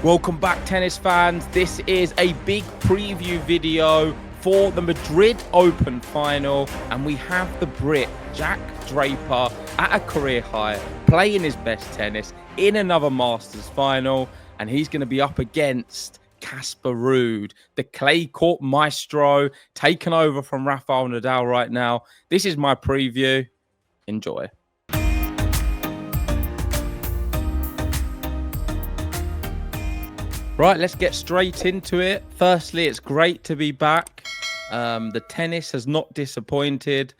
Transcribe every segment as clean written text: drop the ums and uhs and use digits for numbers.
Welcome back, tennis fans. This is a big preview video for the Madrid Open final, and we have the Brit Jack Draper at a career high, playing his best tennis in another Masters final, and he's going to be up against Casper Ruud, the clay court maestro, taken over from Rafael Nadal right now. This is my preview. Enjoy. Right, let's get straight into it. Firstly, it's great to be back. The tennis has not disappointed.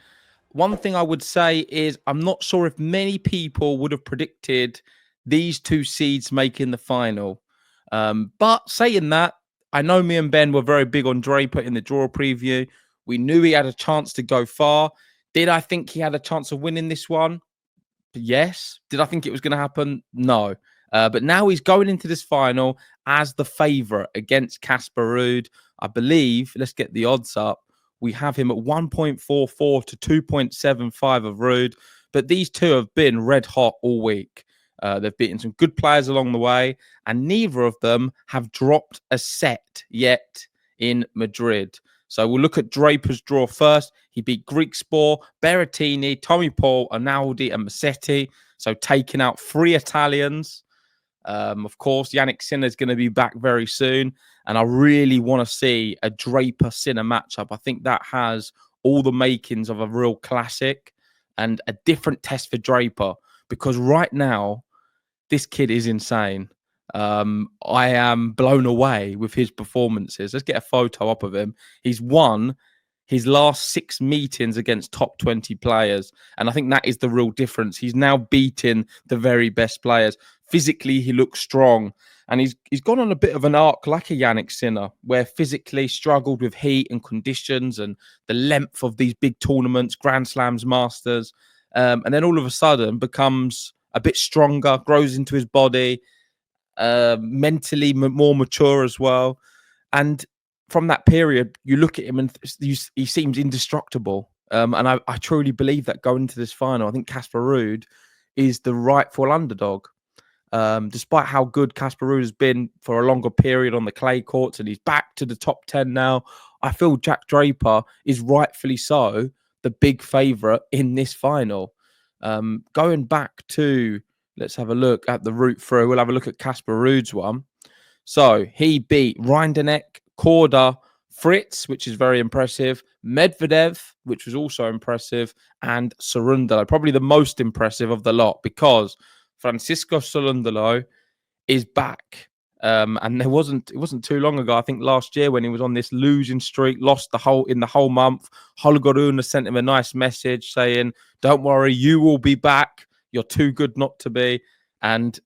One thing I would say is I'm not sure if many people would have predicted these two seeds making the final. But saying that, I know me and Ben were very big on Draper in the draw preview. We knew he had a chance to go far. Did I think he had a chance of winning this one? Yes. Did I think it was going to happen? No. But now he's going into this final as the favourite against Casper Ruud. I believe, let's get the odds up, we have him at 1.44 to 2.75 of Ruud. But these two have been red hot all week. They've beaten some good players along the way, and neither of them have dropped a set yet in Madrid. So we'll look at Draper's draw first. He beat Griekspoor, Berrettini, Tommy Paul, Arnaldi, and Musetti. So taking out 3 Italians. Of course, Jannik Sinner is going to be back very soon. And I really want to see a Draper-Sinner matchup. I think that has all the makings of a real classic and a different test for Draper. Because right now, this kid is insane. I am blown away with his performances. Let's get a photo up of him. He's won his last 6 meetings against top 20 players. And I think that is the real difference. He's now beating the very best players. Physically, he looks strong. And he's gone on a bit of an arc like a Jannik Sinner, where physically struggled with heat and conditions and the length of these big tournaments, Grand Slams, Masters. And then all of a sudden becomes a bit stronger, grows into his body, mentally more mature as well. And from that period, you look at him and he seems indestructible. And I truly believe that going into this final, I think Casper Ruud is the rightful underdog. Despite how good Casper Ruud has been for a longer period on the clay courts, and he's back to the top 10 now, I feel Jack Draper is rightfully so the big favourite in this final. Going back to, let's have a look at the route through. We'll have a look at Casper Ruud's one. So he beat Rinderknecht, Korda, Fritz, which is very impressive, Medvedev, which was also impressive, and Cerundolo, probably the most impressive of the lot, because Francisco Cerundolo is back. And it wasn't too long ago, I think last year, when he was on this losing streak, lost the whole month. Holger Rune sent him a nice message saying, "Don't worry, you will be back. You're too good not to be." And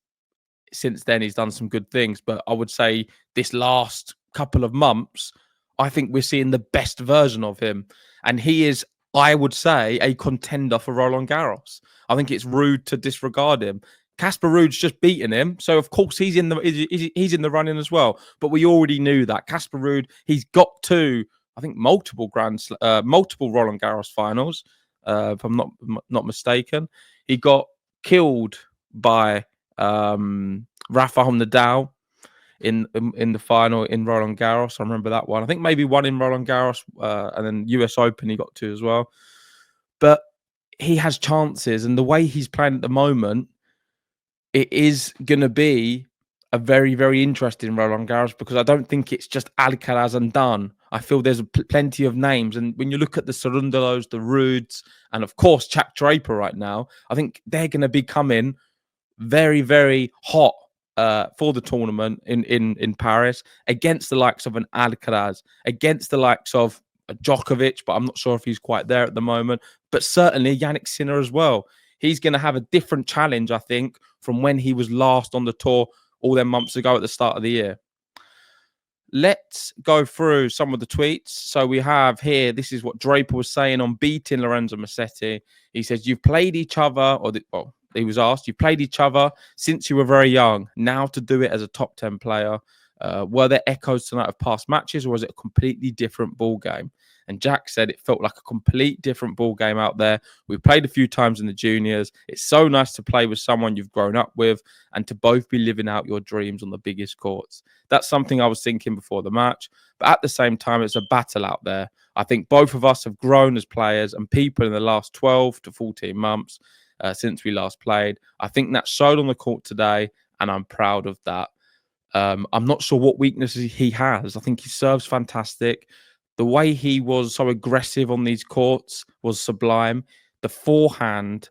since then, he's done some good things. But I would say this last couple of months, I think we're seeing the best version of him. And he is, I would say, a contender for Roland Garros. I think it's rude to disregard him. Casper Ruud's just beaten him, so of course he's in the running as well. But we already knew that Casper Ruud, he's got to, I think, multiple Roland Garros finals, if I'm not mistaken. He got killed by Rafael Nadal in the final in Roland Garros. I remember that one. I think maybe one in Roland Garros, and then US Open he got to as well. But he has chances, and the way he's playing at the moment, it is going to be a very, very interesting Roland Garros, because I don't think it's just Alcaraz and done. I feel there's plenty of names. And when you look at the Cerundolos, the Ruuds, and of course, Jack Draper right now, I think they're going to be coming very, very hot for the tournament in Paris, against the likes of an Alcaraz, against the likes of Djokovic, but I'm not sure if he's quite there at the moment, but certainly Jannik Sinner as well. He's going to have a different challenge, I think, from when he was last on the tour all them months ago at the start of the year. Let's go through some of the tweets. So we have here, this is what Draper was saying on beating Lorenzo Musetti. He says, "You've played each other," he was asked, "You've played each other since you were very young. Now to do it as a top 10 player. Were there echoes tonight of past matches, or was it a completely different ball game?" And Jack said it felt like a complete different ball game out there. We played a few times in the juniors. It's so nice to play with someone you've grown up with and to both be living out your dreams on the biggest courts. That's something I was thinking before the match. But at the same time, it's a battle out there. I think both of us have grown as players and people in the last 12 to 14 months since we last played. I think that showed on the court today, and I'm proud of that. I'm not sure what weaknesses he has. I think he serves fantastic. The way he was so aggressive on these courts was sublime. The forehand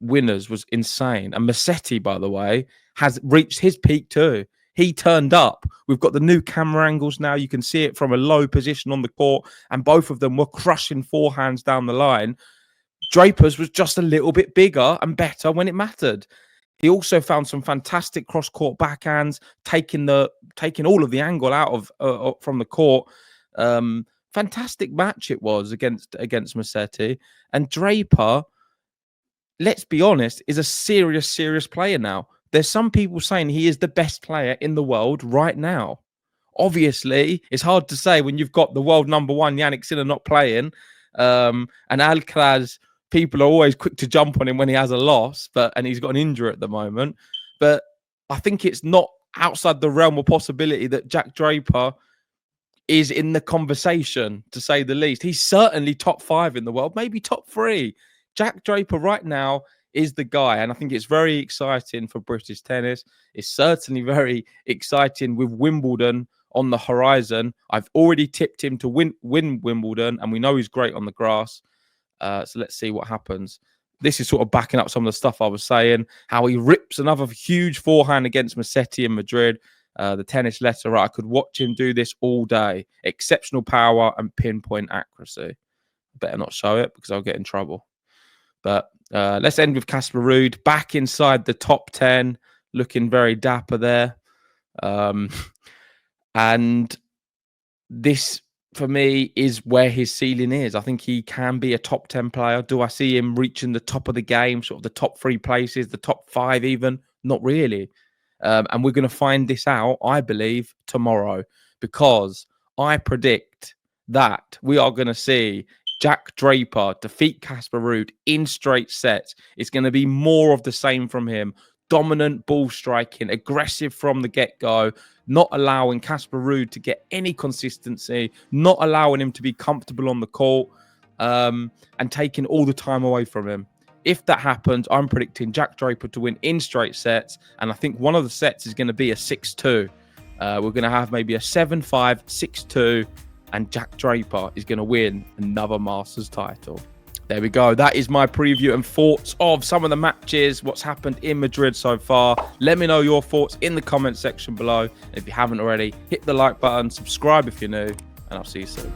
winners was insane. And Musetti, by the way, has reached his peak too. He turned up. We've got the new camera angles now. You can see it from a low position on the court, and both of them were crushing forehands down the line. Draper's was just a little bit bigger and better when it mattered. He also found some fantastic cross-court backhands, taking all of the angle out of from the court. Fantastic match it was against Musetti. And Draper, let's be honest, is a serious player now. There's some people saying he is the best player in the world right now. Obviously, it's hard to say when you've got the world number one, Yannick Sinner, not playing. And Alcaraz, people are always quick to jump on him when he has a loss, and he's got an injury at the moment. But I think it's not outside the realm of possibility that Jack Draper is in the conversation, to say the least. He's certainly top 5 in the world, maybe top 3. Jack Draper right now is the guy, and I think it's very exciting for British tennis. It's certainly very exciting with Wimbledon on the horizon. I've already tipped him to win Wimbledon, and we know he's great on the grass. So let's see what happens. This is sort of backing up some of the stuff I was saying, how he rips another huge forehand against Musetti in Madrid. The tennis letter, I could watch him do this all day. Exceptional power and pinpoint accuracy. Better not show it because I'll get in trouble. But let's end with Casper Ruud, back inside the top 10, looking very dapper there. And this, for me, is where his ceiling is. I think he can be a top 10 player. Do I see him reaching the top of the game, sort of the top 3 places, the top 5 even? Not really. And we're going to find this out, I believe, tomorrow, because I predict that we are going to see Jack Draper defeat Casper Ruud in straight sets. It's going to be more of the same from him. Dominant ball striking, aggressive from the get-go, not allowing Casper Ruud to get any consistency, not allowing him to be comfortable on the court, and taking all the time away from him. If that happens, I'm predicting Jack Draper to win in straight sets. And I think one of the sets is going to be a 6-2. We're going to have maybe a 7-5, 6-2. And Jack Draper is going to win another Masters title. There we go. That is my preview and thoughts of some of the matches, what's happened in Madrid so far. Let me know your thoughts in the comment section below. If you haven't already, hit the like button, subscribe if you're new, and I'll see you soon.